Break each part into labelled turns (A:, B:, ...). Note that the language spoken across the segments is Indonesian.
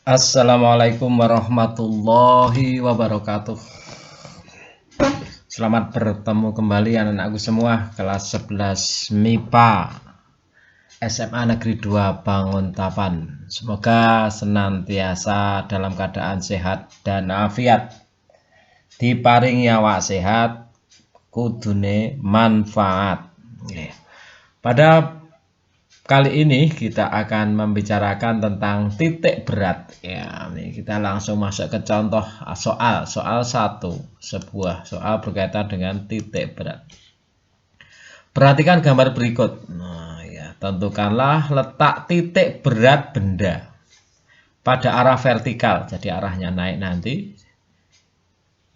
A: Assalamualaikum warahmatullahi wabarakatuh. Selamat bertemu kembali anak-anakku semua, kelas 11 MIPA SMA Negeri 2 Banguntapan. Semoga senantiasa dalam keadaan sehat dan afiat. Diparingi awak sehat, kudune manfaat. Pada kali ini kita akan membicarakan tentang titik berat. Ya, ini kita langsung masuk ke contoh soal 1, sebuah soal berkaitan dengan titik berat. Perhatikan gambar berikut. Nah, ya, tentukanlah letak titik berat benda pada arah vertikal, jadi arahnya naik nanti,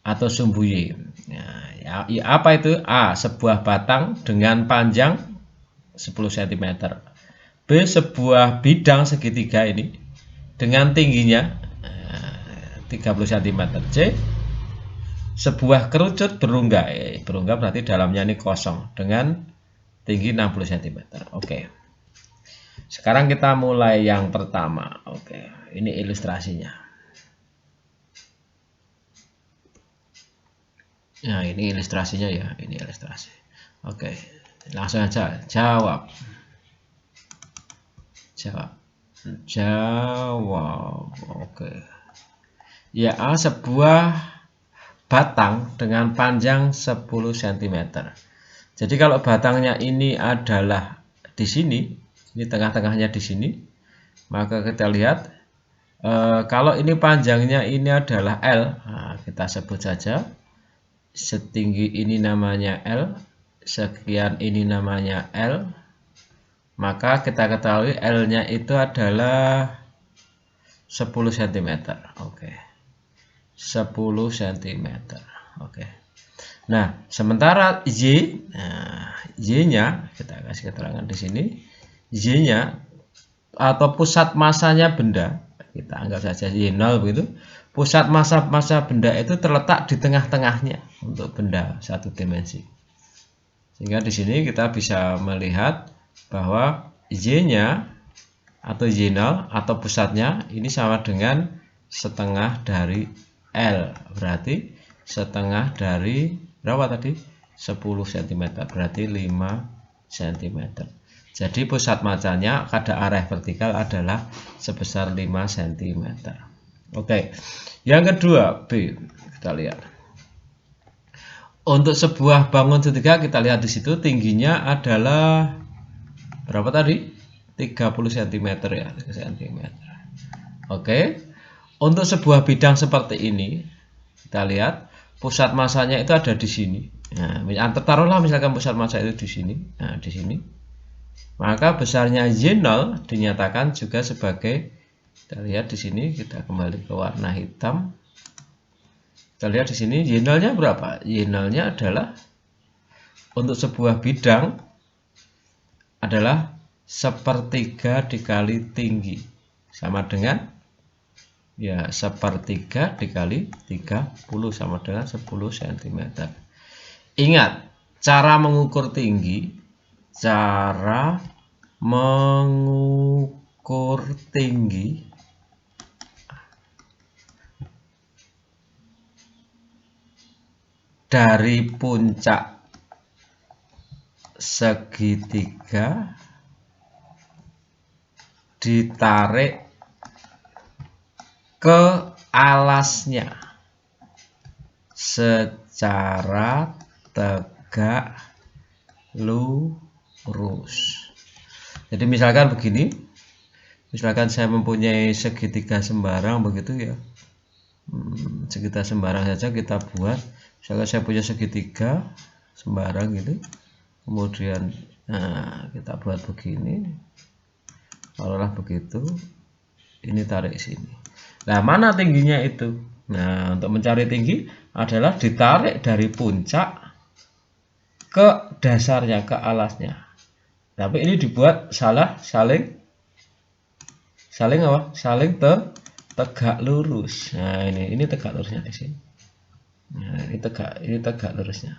A: atau sumbu Y. Nah, ya, apa itu? A. Sebuah batang dengan panjang 10 cm. B. Sebuah bidang segitiga ini dengan tingginya 30 cm. C. Sebuah kerucut berungga. Berungga berarti dalamnya ini kosong dengan tinggi 60 cm. Oke. Sekarang kita mulai yang pertama. Oke, ini ilustrasinya. Nah, ini ilustrasinya ya, ini ilustrasi. Oke, langsung aja jawab. Oke. Ya, A. Sebuah batang dengan panjang 10 cm. Jadi kalau batangnya ini adalah di sini, ini tengah-tengahnya di sini, maka kita lihat kalau ini panjangnya ini adalah L. Nah, kita sebut saja setinggi ini namanya L, sekian ini namanya L. Maka kita ketahui L-nya itu adalah 10 cm. Oke. 10 cm. Oke. Nah, sementara Y-nya kita kasih keterangan di sini. Y-nya atau pusat masanya benda, kita anggap saja Y0 begitu. Pusat massa benda itu terletak di tengah-tengahnya untuk benda satu dimensi. Sehingga di sini kita bisa melihat bahwa Y-nya atau Y0 atau pusatnya ini sama dengan setengah dari L, berarti setengah dari berapa tadi? 10 cm, berarti 5 cm. Jadi pusat masanya pada arah vertikal adalah sebesar 5 cm. Oke, yang kedua B, kita lihat. Untuk sebuah bangun segitiga kita lihat di situ tingginya adalah berapa tadi? 30 cm ya, 3 cm. Oke. Untuk sebuah bidang seperti ini, kita lihat pusat masanya itu ada di sini. Nah, taruhlah misalkan pusat massa itu di sini. Nah, di sini. Maka besarnya Y0 dinyatakan juga sebagai, kita lihat di sini, kita kembali ke warna hitam. Kita lihat di sini Y0-nya berapa? Y0-nya adalah untuk sebuah bidang adalah sepertiga dikali tinggi, sama dengan ya sepertiga dikali 30 sama dengan 10 cm. Ingat, cara mengukur tinggi dari puncak segitiga ditarik ke alasnya secara tegak lurus. Jadi misalkan begini, misalkan saya mempunyai segitiga sembarang begitu ya, segitiga sembarang saja kita buat. Misalkan saya punya segitiga sembarang gitu, kemudian kita buat begini, taruhlah begitu, ini tarik sini. Nah, mana tingginya itu? Nah, untuk mencari tinggi adalah ditarik dari puncak ke dasarnya, ke alasnya. Tapi ini dibuat saling apa? Saling tegak lurus. Nah, ini tegak lurusnya di sini. Nah, ini tegak lurusnya.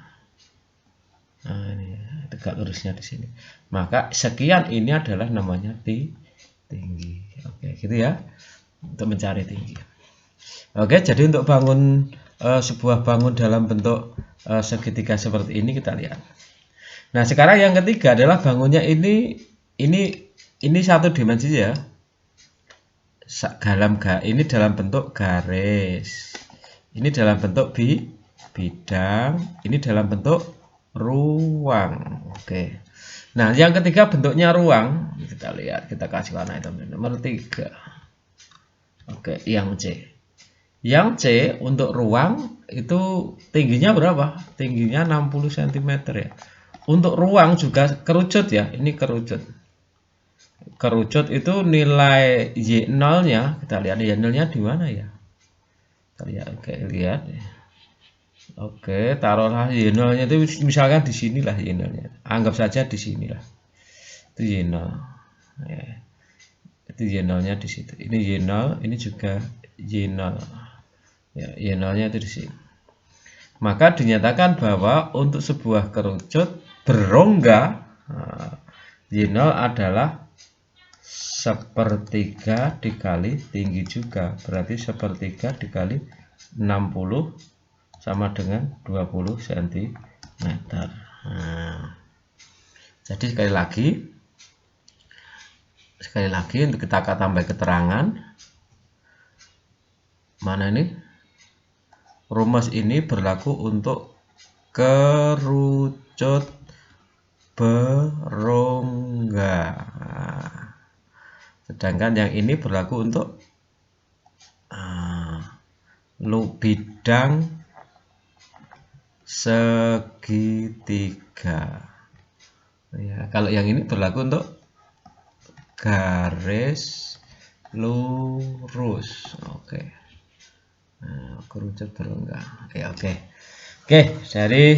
A: Nah, ini tegak lurusnya di sini. Maka sekian ini adalah namanya tinggi. Oke, gitu ya. untuk mencari tinggi. Oke, jadi untuk bangun sebuah bangun dalam bentuk segitiga seperti ini kita lihat. Nah, sekarang yang ketiga adalah bangunnya ini satu dimensi ya. Ini dalam bentuk garis. Ini dalam bentuk bidang, ini dalam bentuk ruang. Oke. Nah, yang ketiga bentuknya ruang. Kita lihat, kita kasih warna hitam. Nomor 3. Oke, yang C. Yang C untuk ruang itu tingginya berapa? Tingginya 60 cm ya. Untuk ruang juga kerucut ya. Ini kerucut. Kerucut itu nilai Y0-nya, kita lihat Y0-nya di mana ya? Kita lihat, oke, lihat. Oke, taruhlah Y0-nya itu misalkan di sinilah Y0-nya. Anggap saja di sinilah. Itu Y0. Ya. Itu Y0-nya di situ. Ini Y0, ini juga Y0. Ya, Y0-nya itu di sini. Maka dinyatakan bahwa untuk sebuah kerucut berongga, Y0 adalah sepertiga dikali tinggi juga, berarti sepertiga dikali 60 sama dengan 20 cm. Nah, jadi sekali lagi untuk kita tambah keterangan, mana ini rumus ini berlaku untuk kerucut berongga. Sedangkan yang ini berlaku untuk bidang segitiga. Ya, kalau yang ini berlaku untuk garis lurus. Oke. Nah, kerucut berongga. Oke. Dari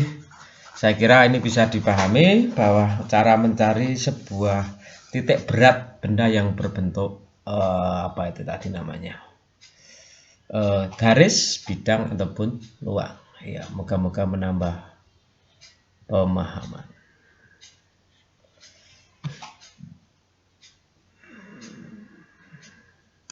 A: saya kira ini bisa dipahami bahwa cara mencari sebuah titik berat benda yang berbentuk apa itu tadi namanya, garis, bidang ataupun luang. Ya, moga-moga menambah pemahaman.